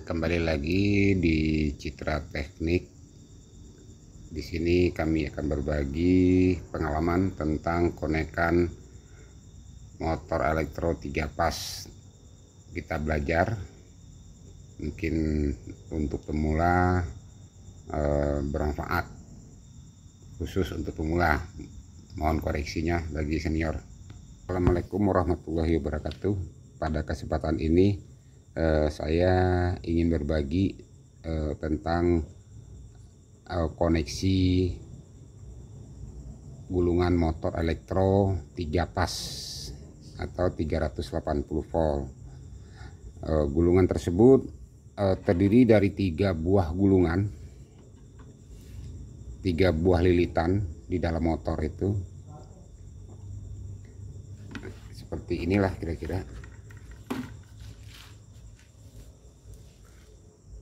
Kembali lagi di Citra Teknik. Di sini kami akan berbagi pengalaman tentang konekan motor elektro 3 pas. Kita belajar, mungkin untuk pemula bermanfaat, khusus untuk pemula. Mohon koreksinya bagi senior. Assalamualaikum warahmatullahi wabarakatuh. Pada kesempatan ini saya ingin berbagi tentang koneksi gulungan motor elektro 3 pas atau 380 volt. Gulungan tersebut terdiri dari 3 buah gulungan, 3 buah lilitan di dalam motor itu. Seperti inilah kira-kira.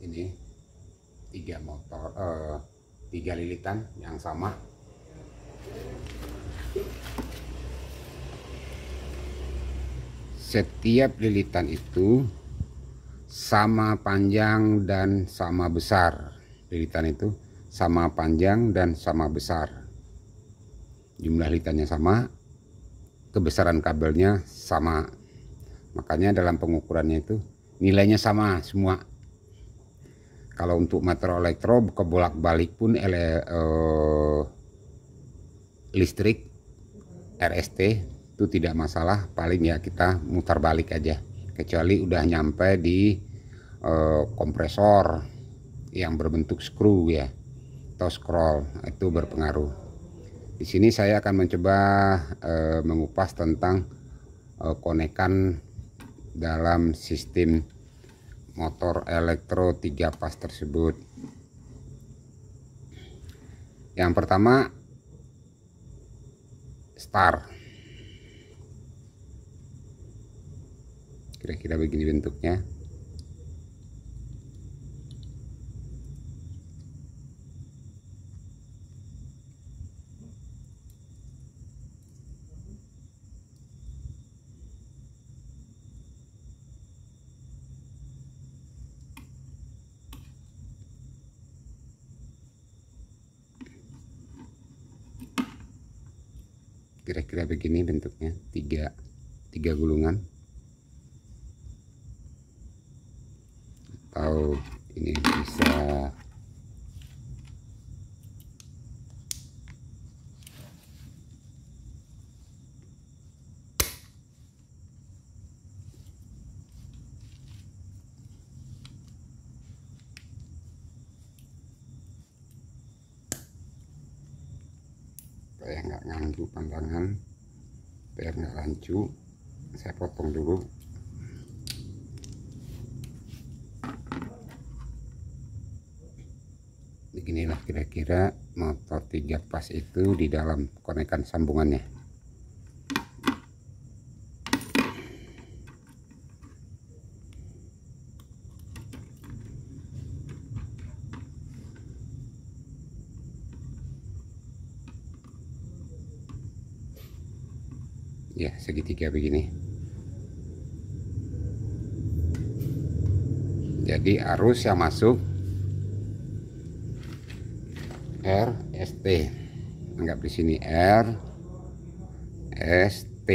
Ini 3 motor, 3 lilitan yang sama. Setiap lilitan itu sama panjang dan sama besar. Lilitan itu sama panjang dan sama besar. Jumlah lilitannya sama, kebesaran kabelnya sama. Makanya dalam pengukurannya itu nilainya sama semua. Kalau untuk motor elektro kebolak-balik pun listrik RST itu tidak masalah, paling ya kita mutar balik aja, kecuali udah nyampe di kompresor yang berbentuk screw ya atau scroll, itu berpengaruh. Di sini saya akan mencoba mengupas tentang konekan dalam sistem motor elektro 3 pas tersebut. Yang pertama, star. Kira-kira begini bentuknya. Kira-kira begini bentuknya, tiga gulungan, atau ini bisa supaya nggak nganggu pandangan, biar nggak rancu. Saya potong dulu. Beginilah kira-kira motor 3 pas itu di dalam konekan sambungannya. Ya, segitiga begini. Jadi arus yang masuk RST, anggap di sini RST.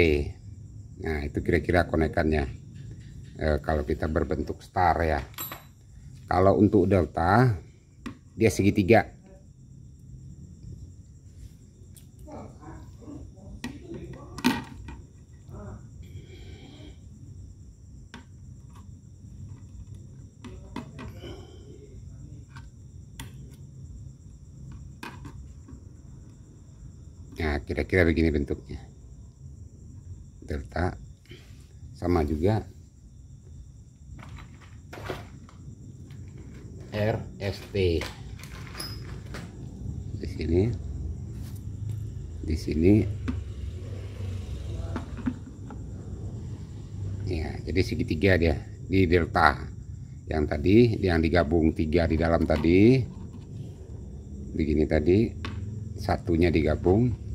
Nah, itu kira-kira konekannya. Kalau kita berbentuk star ya. Kalau untuk delta, dia segitiga. Nah, kira-kira begini bentuknya. Delta sama juga RST. Di sini ya, jadi segitiga dia di delta. Yang tadi yang digabung 3 di dalam tadi begini, tadi satunya digabung,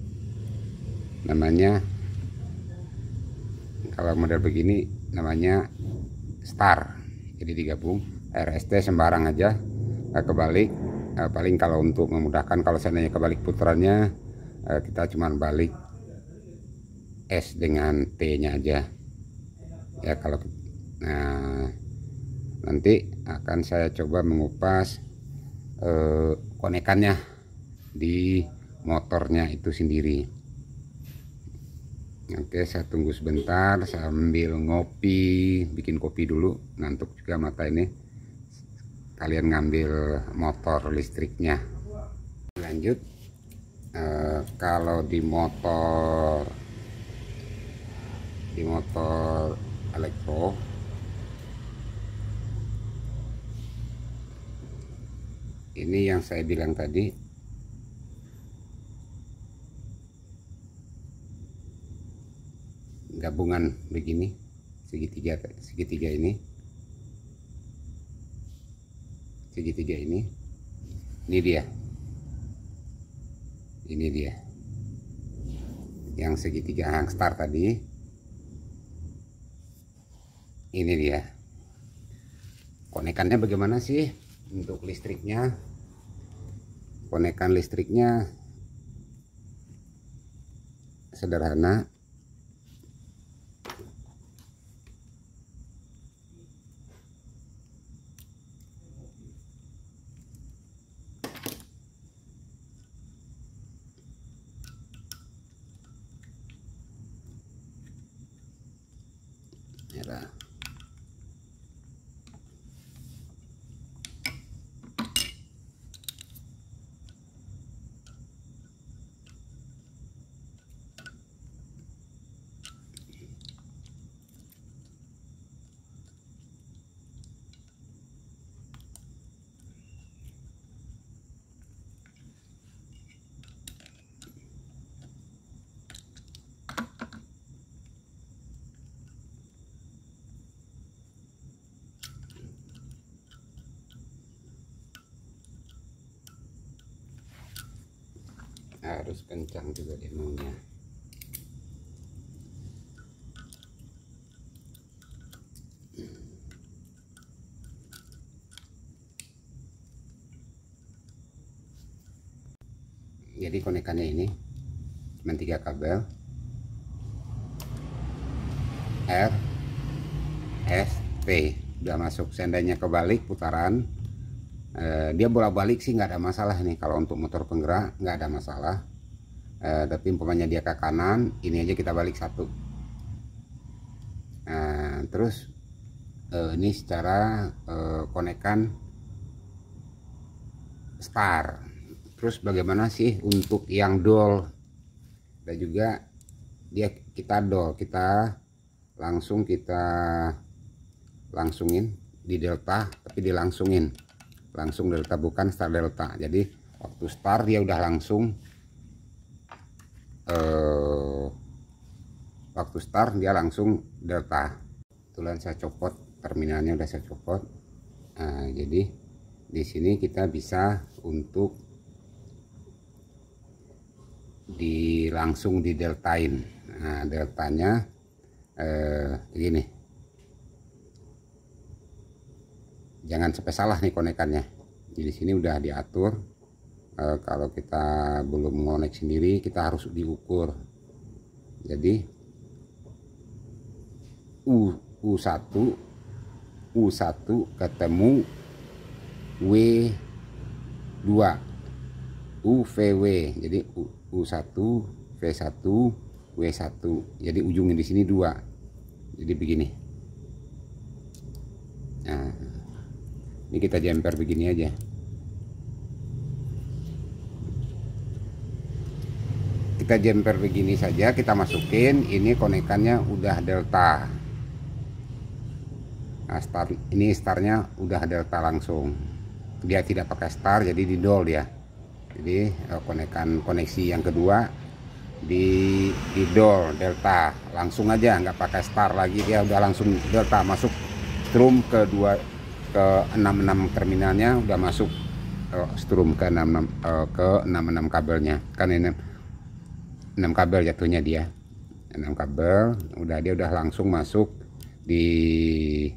namanya kalau model begini namanya star jadi digabung. RST sembarang aja, kebalik. Paling kalau untuk memudahkan, kalau seandainya kebalik putarannya, kita cuma balik S dengan T nya aja ya. Kalau nah, nanti akan saya coba mengupas konekannya di motornya itu sendiri. Oke, saya tunggu sebentar sambil ngopi, bikin kopi dulu, ngantuk juga mata ini. Kalian ngambil motor listriknya. Lanjut, kalau di motor elektro ini yang saya bilang tadi, gabungan begini, segitiga ini, ini dia yang segitiga hangstar tadi, ini dia. Konekannya bagaimana sih untuk listriknya? Konekan listriknya sederhana. Merah. Harus kencang juga dia maunya. Jadi konekannya ini cuma 3 kabel R S T udah masuk. Seandainya kebalik putaran, dia bolak-balik sih nggak ada masalah nih. Kalau untuk motor penggerak nggak ada masalah, tapi umpamanya dia ke kanan, ini aja kita balik satu. Terus ini secara konekan star. Terus bagaimana sih untuk yang dol? Dan juga dia kita dol, kita langsungin di delta, tapi dilangsungin langsung delta, bukan star delta. Jadi waktu start dia udah langsung waktu start dia langsung delta. Kebetulan saya copot terminalnya, udah saya copot. Jadi di sini kita bisa untuk langsung di deltain. Nah, deltanya begini. Jangan sampai salah nih konekannya. Jadi di sini udah diatur. Kalau kita belum ngonek sendiri, kita harus diukur. Jadi U1 ketemu W2 UVW. Jadi U1 V1 W1. Jadi ujungnya di sini 2. Jadi begini. Nah, ini kita jemper begini aja. Kita jemper begini saja, kita masukin. Ini konekannya udah delta. Nah, ini startnya udah delta langsung. Dia tidak pakai star, jadi di dol dia. Jadi koneksi yang kedua di dol delta langsung aja, nggak pakai star lagi, dia udah langsung delta masuk strum ke 66 terminalnya, udah masuk strum ke 66 kabelnya. Kan ini 6 kabel jatuhnya, dia 6 kabel, dia udah langsung masuk di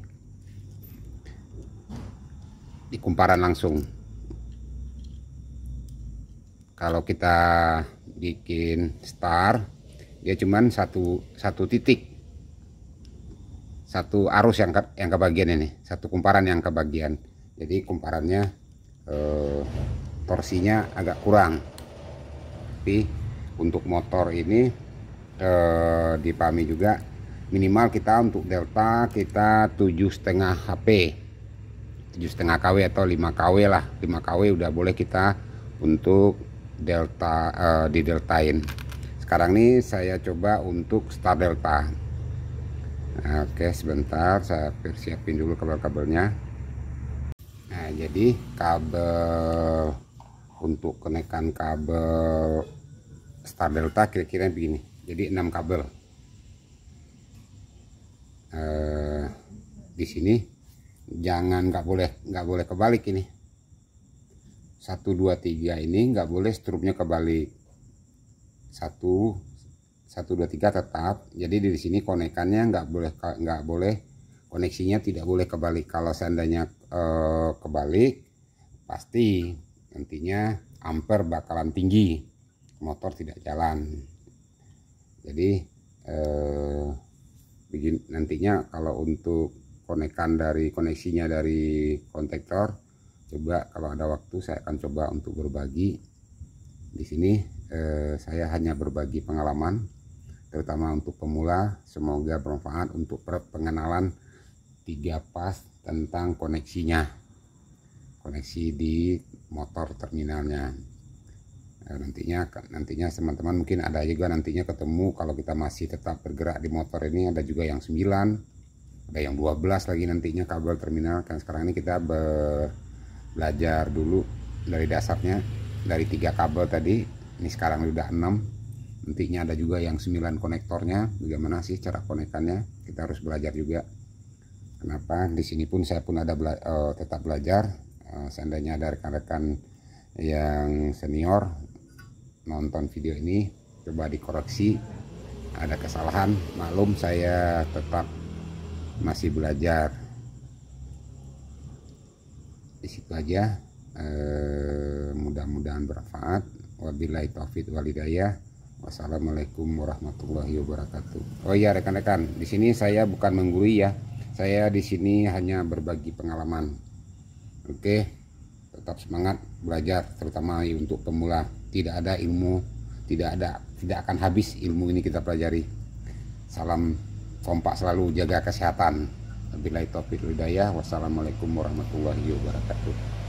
di kumparan langsung. Kalau kita bikin star, dia cuman satu titik, satu arus yang ke bagian ini, satu kumparan yang ke bagian. Jadi kumparannya torsinya agak kurang. Tapi untuk motor ini dipahami juga minimal kita untuk delta kita 7,5 HP, 7,5 kW atau 5 kW lah. 5 kW udah boleh kita untuk delta di deltain. Sekarang nih saya coba untuk start delta. Nah, oke, sebentar saya persiapin dulu kabel-kabelnya. Nah, jadi kabel untuk kenaikan kabel start delta kira-kira begini. Jadi 6 kabel. Di sini jangan nggak boleh kebalik ini. 1 2 3 ini nggak boleh strupnya kebalik. 1 2 3 tetap. Jadi di sini konekannya nggak boleh koneksinya tidak boleh kebalik. Kalau seandainya kebalik pasti nantinya ampere bakalan tinggi, motor tidak jalan. Jadi nantinya kalau untuk koneksinya dari kontaktor, coba kalau ada waktu saya akan coba untuk berbagi. Di sini saya hanya berbagi pengalaman, terutama untuk pemula. Semoga bermanfaat untuk pengenalan 3 pas tentang koneksi di motor terminalnya. Nantinya teman-teman mungkin ada juga nantinya ketemu, kalau kita masih tetap bergerak di motor ini, ada juga yang 9, ada yang 12 lagi nantinya kabel terminal. Kan sekarang ini kita belajar dulu dari dasarnya, dari 3 kabel tadi. Ini sekarang udah 6, nantinya ada juga yang 9 konektornya. Bagaimana sih cara konekannya, kita harus belajar juga. Kenapa di sini pun saya pun ada tetap belajar. Seandainya ada rekan-rekan yang senior nonton video ini, coba dikoreksi, ada kesalahan, maklum saya tetap masih belajar. Di situ aja, mudah-mudahan bermanfaat. Wabillahi taufiq wal hidayah. Wassalamualaikum warahmatullahi wabarakatuh. Oh iya rekan-rekan, di sini saya bukan menggurui ya. Saya di sini hanya berbagi pengalaman. Oke, tetap semangat belajar, terutama untuk pemula. Tidak ada ilmu, tidak akan habis ilmu ini kita pelajari. Salam kompak selalu, jaga kesehatan. Wabillahi taufiq wal hidayah. Wassalamualaikum warahmatullahi wabarakatuh.